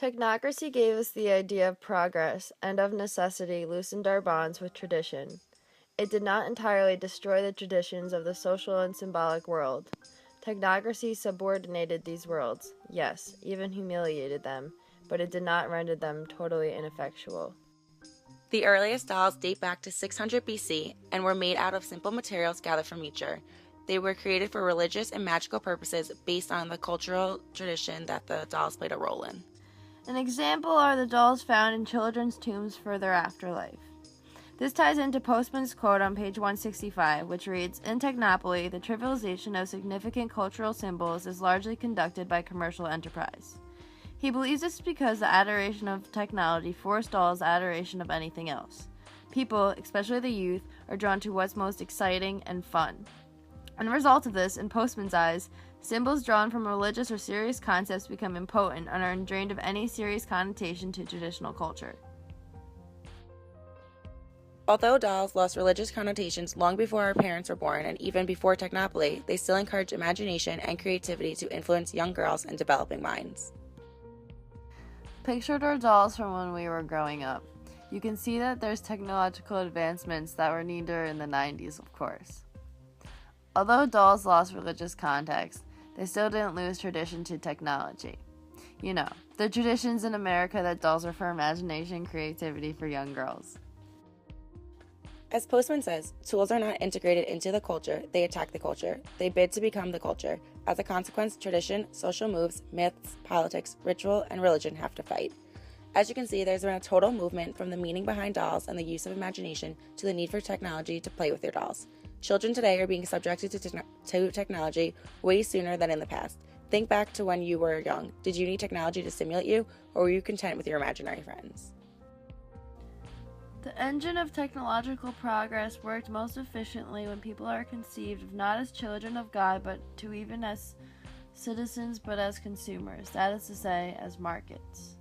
Technocracy gave us the idea of progress and of necessity loosened our bonds with tradition. It did not entirely destroy the traditions of the social and symbolic world. Technocracy subordinated these worlds, yes, even humiliated them, but it did not render them totally ineffectual. The earliest dolls date back to 600 BC and were made out of simple materials gathered from nature. They were created for religious and magical purposes based on the cultural tradition that the dolls played a role in. An example are the dolls found in children's tombs for their afterlife. This ties into Postman's quote on page 165, which reads, "In Technopoly, the trivialization of significant cultural symbols is largely conducted by commercial enterprise." He believes this because the adoration of technology forestalls adoration of anything else. People, especially the youth, are drawn to what's most exciting and fun. And a result of this, in Postman's eyes, symbols drawn from religious or serious concepts become impotent and are drained of any serious connotation to traditional culture. Although dolls lost religious connotations long before our parents were born and even before Technopoly, they still encourage imagination and creativity to influence young girls and developing minds. Pictured our dolls from when we were growing up. You can see that there's technological advancements that were neater in the 90s, of course. Although dolls lost religious context, they still didn't lose tradition to technology. You know, the traditions in America that dolls are for imagination and creativity for young girls. As Postman says, tools are not integrated into the culture, they attack the culture. They bid to become the culture. As a consequence, tradition, social moves, myths, politics, ritual, and religion have to fight. As you can see, there's been a total movement from the meaning behind dolls and the use of imagination to the need for technology to play with your dolls. Children today are being subjected to technology way sooner than in the past. Think back to when you were young. Did you need technology to stimulate you, or were you content with your imaginary friends? The engine of technological progress worked most efficiently when people are conceived of not as children of God, but to even as citizens, but as consumers, that is to say, as markets.